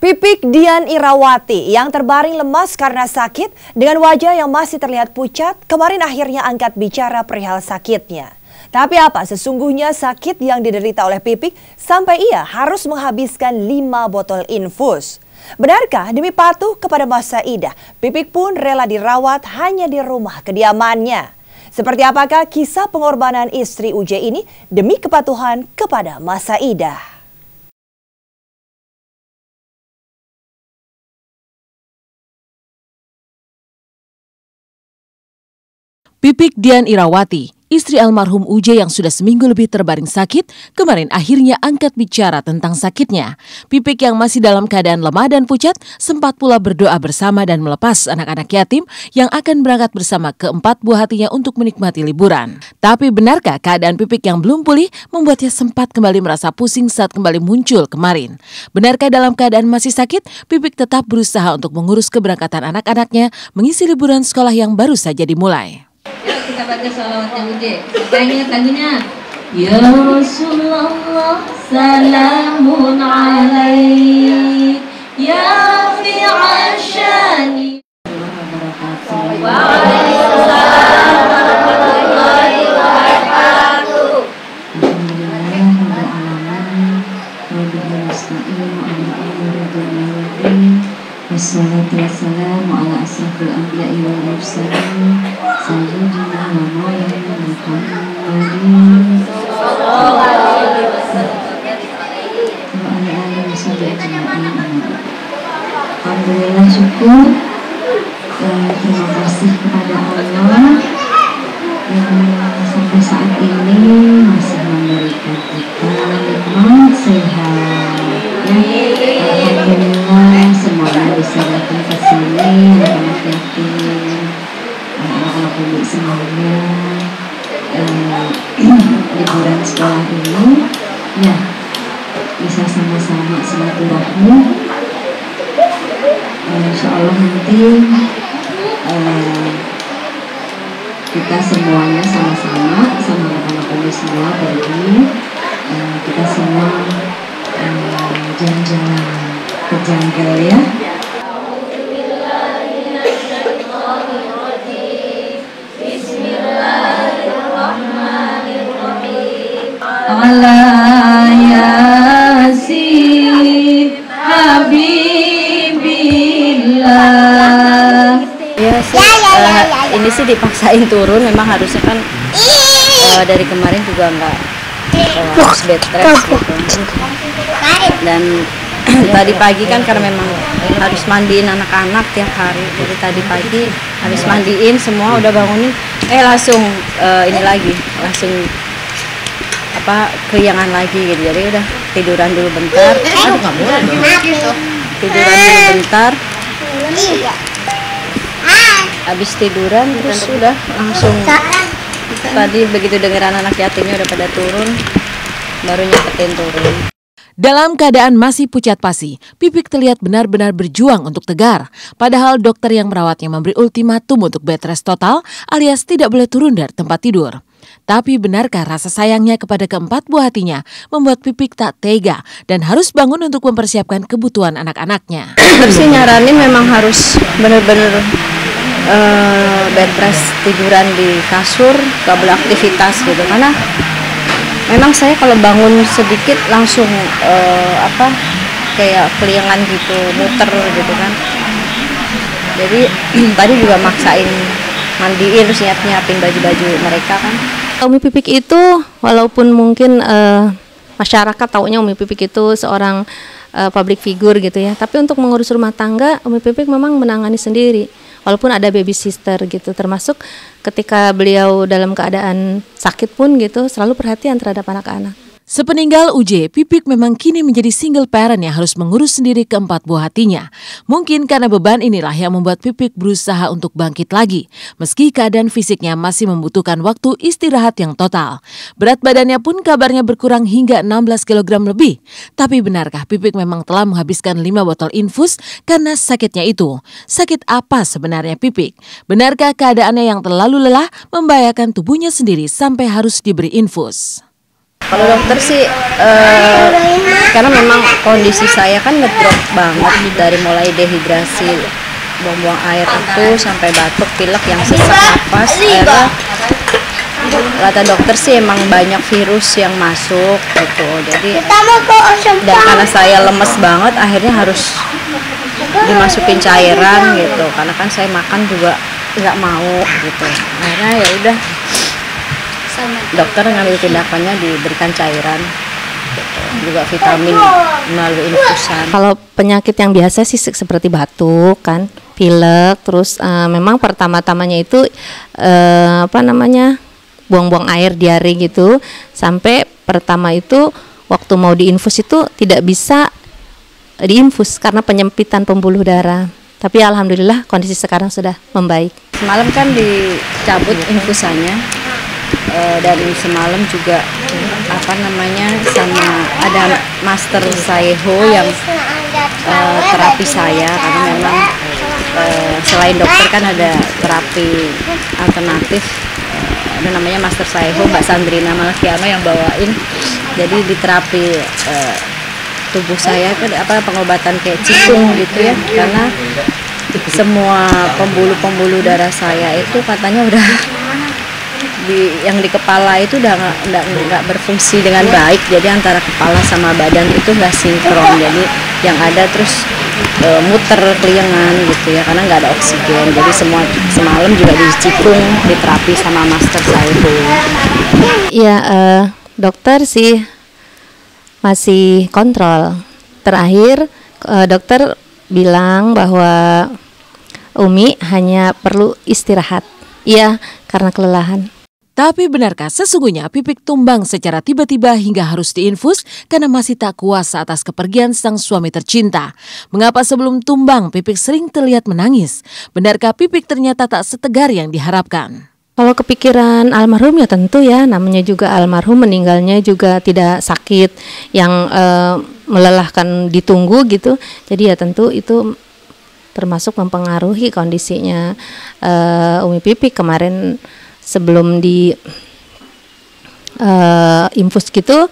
Pipik Dian Irawati yang terbaring lemas karena sakit dengan wajah yang masih terlihat pucat, kemarin akhirnya angkat bicara perihal sakitnya. Tapi apa sesungguhnya sakit yang diderita oleh Pipik sampai ia harus menghabiskan 5 botol infus? Benarkah demi patuh kepada Mas Saidah, Pipik pun rela dirawat hanya di rumah kediamannya? Seperti apakah kisah pengorbanan istri UJ ini demi kepatuhan kepada Mas Saidah? Pipik Dian Irawati, istri almarhum UJ yang sudah seminggu lebih terbaring sakit, kemarin akhirnya angkat bicara tentang sakitnya. Pipik yang masih dalam keadaan lemah dan pucat sempat pula berdoa bersama dan melepas anak-anak yatim yang akan berangkat bersama keempat buah hatinya untuk menikmati liburan. Tapi benarkah keadaan Pipik yang belum pulih membuatnya sempat kembali merasa pusing saat kembali muncul kemarin? Benarkah dalam keadaan masih sakit, Pipik tetap berusaha untuk mengurus keberangkatan anak-anaknya mengisi liburan sekolah yang baru saja dimulai? Yuk kita baca sholawatnya UJ. Kita ingat lagunya. Ya Rasulullah salamun alaik ya fi asyani. Waalaikumsalam warahmatullahi wabarakatuh. Wassalatu wassalamu ala asrafil anbiya'i wal mursalin sayyidina wa maulana Muhammadin sallallahu alaihi wasallam wa ala alihi wasallam. Alhamdulillah, syukur, terima kasih kepada Allah yang sampai saat ini masih memberikan kita nikmat sehat. Alhamdulillah semuanya bisa datang ke sini, anak-anak yatim, anak-anak pemilik semuanya liburan sekolah ini ya bisa sama-sama silaturahmi. Insya Allah nanti kita semuanya sama-sama sama anak-anak pemilik semua pergi, kita semua jalan-jalan ke jungle ya. Ala Yasin Habibillah. Ya sih, ini sih dipaksain turun, memang harusnya kan dari kemarin juga nggak harus bed rest gitu. Dan tadi pagi kan karena memang harus mandiin anak-anak tiap hari, jadi tadi pagi habis mandiin semua udah bangunin, langsung ini lagi, langsung keriangan lagi gitu. Jadi udah tiduran dulu bentar, tiduran dulu bentar, habis tiduran terus udah langsung tadi begitu dengeran anak yatimnya udah pada turun, baru nyepetin turun. Dalam keadaan masih pucat pasi, Pipik terlihat benar-benar berjuang untuk tegar. Padahal dokter yang merawatnya memberi ultimatum untuk bed rest total alias tidak boleh turun dari tempat tidur. Tapi benarkah rasa sayangnya kepada keempat buah hatinya membuat Pipik tak tega dan harus bangun untuk mempersiapkan kebutuhan anak-anaknya? Terus nyaranin memang harus benar-benar bed rest, tiduran di kasur, gak boleh aktivitas gitu, karena memang saya kalau bangun sedikit langsung kayak keliangan gitu, muter gitu kan. Jadi tadi juga maksain mandiin, terus nyiapin baju-baju mereka kan. Umi Pipik itu walaupun mungkin masyarakat taunya Umi Pipik itu seorang public figure gitu ya, tapi untuk mengurus rumah tangga Umi Pipik memang menangani sendiri. Walaupun ada baby sister gitu, termasuk ketika beliau dalam keadaan sakit pun gitu, selalu perhatian terhadap anak-anak. Sepeninggal UJ, Pipik memang kini menjadi single parent yang harus mengurus sendiri keempat buah hatinya. Mungkin karena beban inilah yang membuat Pipik berusaha untuk bangkit lagi, meski keadaan fisiknya masih membutuhkan waktu istirahat yang total. Berat badannya pun kabarnya berkurang hingga 16 kg lebih. Tapi benarkah Pipik memang telah menghabiskan 5 botol infus karena sakitnya itu? Sakit apa sebenarnya Pipik? Benarkah keadaannya yang terlalu lelah membahayakan tubuhnya sendiri sampai harus diberi infus? Kalau dokter sih, karena memang kondisi saya kan ngedrop banget dari mulai dehidrasi, buang-buang air itu sampai batuk, pilek yang sesak napas. Akhirnya kata dokter sih emang banyak virus yang masuk gitu. Jadi dan karena saya lemes banget, akhirnya harus dimasukin cairan gitu. Karena kan saya makan juga nggak mau gitu. Akhirnya ya udah. Dokter ngambil tindakannya diberikan cairan, gitu. Juga vitamin melalui infusan. Kalau penyakit yang biasa sih seperti batuk kan, pilek, terus memang pertama-tamanya itu buang-buang air, diare gitu. Sampai pertama itu waktu mau diinfus itu tidak bisa diinfus karena penyempitan pembuluh darah. Tapi alhamdulillah kondisi sekarang sudah membaik. Semalam kan dicabut infusannya. Dan semalam juga sama ada Master Saiho yang terapi saya, karena memang selain dokter kan ada terapi alternatif, ada namanya Master Saiho, Mbak Sandrina Malakiano yang bawain. Jadi di terapi tubuh saya itu pengobatan kayak cikung gitu ya, karena semua pembuluh darah saya itu katanya udah yang di kepala itu udah nggak berfungsi dengan baik. Jadi antara kepala sama badan itu nggak sinkron, jadi yang ada terus muter keliengan gitu ya, karena nggak ada oksigen. Jadi semalam juga dicikung, diterapi sama Master Saiho. Iya, dokter sih masih kontrol. Terakhir dokter bilang bahwa Umi hanya perlu istirahat. Iya, karena kelelahan. Tapi benarkah sesungguhnya Pipik tumbang secara tiba-tiba hingga harus diinfus karena masih tak kuasa atas kepergian sang suami tercinta? Mengapa sebelum tumbang Pipik sering terlihat menangis? Benarkah Pipik ternyata tak setegar yang diharapkan? Kalau kepikiran almarhum ya tentu ya, namanya juga almarhum, meninggalnya juga tidak sakit yang melelahkan ditunggu gitu. Jadi ya tentu itu termasuk mempengaruhi kondisinya Umi Pipik kemarin. Sebelum di infus gitu,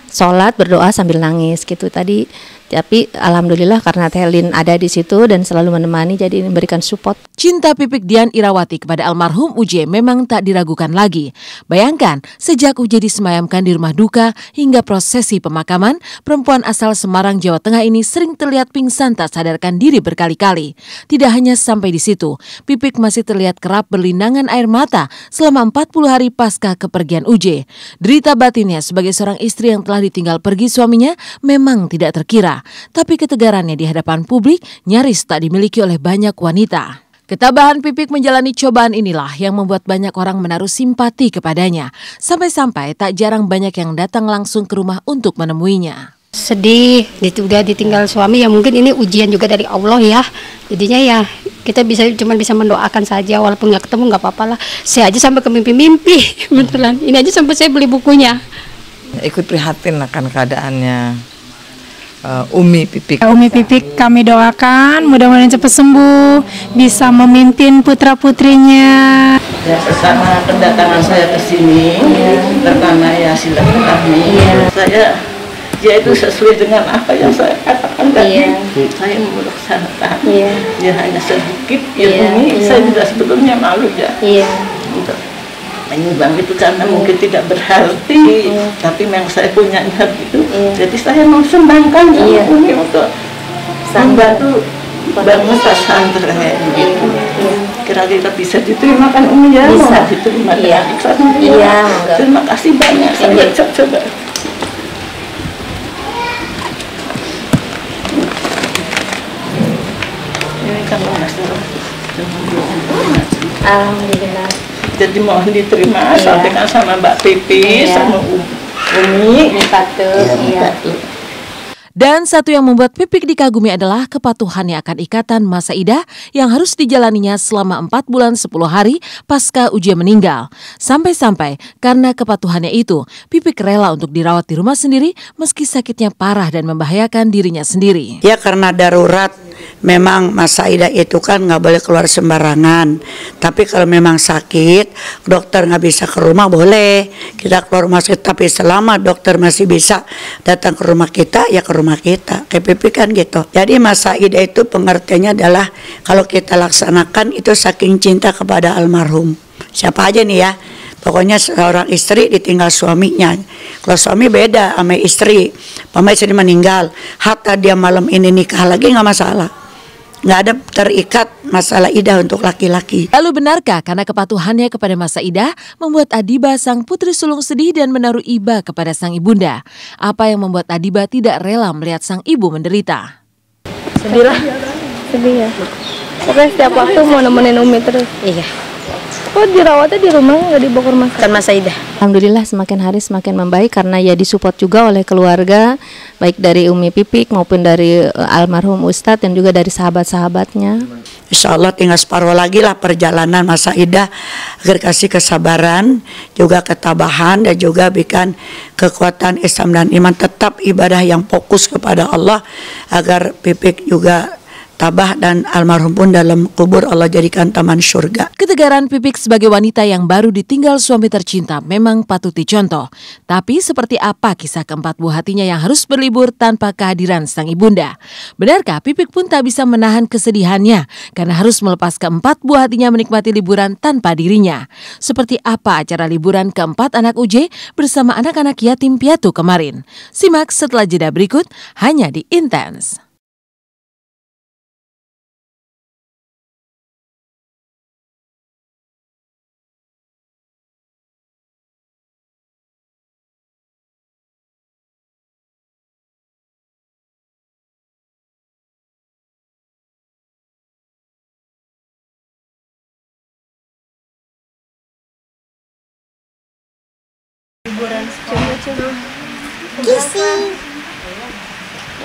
sholat berdoa sambil nangis gitu tadi. Tapi alhamdulillah karena Telin ada di situ dan selalu menemani, jadi memberikan support. Cinta Pipik Dian Irawati kepada almarhum Uje memang tak diragukan lagi. Bayangkan, sejak Uje disemayamkan di rumah duka hingga prosesi pemakaman, perempuan asal Semarang, Jawa Tengah ini sering terlihat pingsan tak sadarkan diri berkali-kali. Tidak hanya sampai di situ, Pipik masih terlihat kerap berlinangan air mata selama 40 hari pasca kepergian Uje. Derita batinnya sebagai seorang istri yang telah ditinggal pergi suaminya memang tidak terkira. Tapi ketegarannya di hadapan publik nyaris tak dimiliki oleh banyak wanita. Ketabahan Pipik menjalani cobaan inilah yang membuat banyak orang menaruh simpati kepadanya. Sampai-sampai tak jarang banyak yang datang langsung ke rumah untuk menemuinya. Sedih, udah ditinggal suami, ya mungkin ini ujian juga dari Allah ya. Jadinya ya kita cuma bisa mendoakan saja, walaupun nggak ketemu nggak apa-apa lah. Saya aja sampai ke mimpi-mimpi, beneran. Ini aja sampai saya beli bukunya. Ikut prihatin akan keadaannya Umi Pipik. Umi Pipik kami doakan mudah-mudahan cepat sembuh, bisa memimpin putra-putrinya. Ya, pertama kedatangan saya ke sini pertama ya silaturahmi. Saya ya itu sesuai dengan apa yang saya katakan tadi. Saya melaksanakan. Ya hanya sedikit ilmu. Saya juga sebetulnya malu ya. Untuk menyumbang itu karena mungkin tidak berarti, tapi memang saya punya niat itu. Jadi saya mau sumbangkan Umi untuk membantu bangun pesantren gitu. Kira-kira bisa diterima kan Umi ya? Bisa diterima dengan ikhlas. Terima kasih banyak. Saya coba. Ini kamu Alhamdulillah. Jadi mohon diterima, sampaikan sama Mbak Pipi, sama Umi. Dan satu yang membuat Pipik dikagumi adalah kepatuhannya akan ikatan masa idah yang harus dijalaninya selama 4 bulan 10 hari pasca ujian meninggal. Sampai-sampai karena kepatuhannya itu, Pipik rela untuk dirawat di rumah sendiri meski sakitnya parah dan membahayakan dirinya sendiri. Ya karena darurat, memang masa idah itu kan nggak boleh keluar sembarangan. Tapi kalau memang sakit, dokter nggak bisa ke rumah boleh kita keluar rumah sakit. Tapi selama dokter masih bisa datang ke rumah kita, ya ke rumah kita. Kayak Pipik kan gitu. Jadi masa idah itu pengertiannya adalah kalau kita laksanakan itu saking cinta kepada almarhum. Siapa aja nih ya. Pokoknya seorang istri ditinggal suaminya. Kalau suami beda sama istri. Istri meninggal, hatta dia malam ini nikah lagi nggak masalah. Nggak ada terikat masalah idah untuk laki-laki. Lalu benarkah karena kepatuhannya kepada masa idah membuat Adiba sang putri sulung sedih dan menaruh iba kepada sang ibunda? Apa yang membuat Adiba tidak rela melihat sang ibu menderita? Sedih lah, sedih ya. Pokoknya setiap waktu mau nemenin Umi terus. Iya. Oh, dirawatnya di rumah, nggak dibawa ke rumah sakit? Kan masa idah. Alhamdulillah semakin hari semakin membaik karena ya disupport juga oleh keluarga, baik dari Umi Pipik maupun dari almarhum Ustadz dan juga dari sahabat-sahabatnya. Insya Allah tinggal separuh lagi lah perjalanan masa idah agar kasih kesabaran, juga ketabahan dan juga berikan kekuatan Islam dan iman, tetap ibadah yang fokus kepada Allah agar Pipik juga tabah dan almarhum pun dalam kubur Allah jadikan taman surga. Ketegaran Pipik sebagai wanita yang baru ditinggal suami tercinta memang patut dicontoh. Tapi seperti apa kisah keempat buah hatinya yang harus berlibur tanpa kehadiran sang ibunda? Benarkah Pipik pun tak bisa menahan kesedihannya karena harus melepas keempat buah hatinya menikmati liburan tanpa dirinya? Seperti apa acara liburan keempat anak UJ bersama anak-anak yatim piatu kemarin? Simak setelah jeda berikut hanya di Intens. Kissing.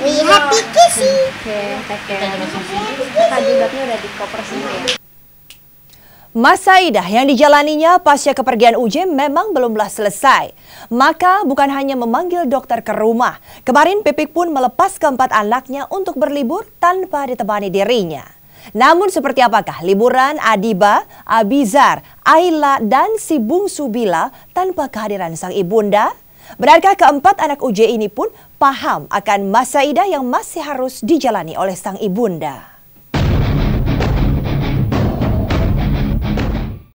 We happy kissing. Udah di koper semua ya. Masa idah yang dijalaninya pasca kepergian UJ memang belumlah selesai. Maka bukan hanya memanggil dokter ke rumah, kemarin Pipik pun melepas keempat anaknya untuk berlibur tanpa ditemani dirinya. Namun seperti apakah liburan Adiba, Abizar, Ayla, dan si bungsu Bila tanpa kehadiran sang ibunda? Benarkah keempat anak UJ ini pun paham akan masa idah yang masih harus dijalani oleh sang ibunda?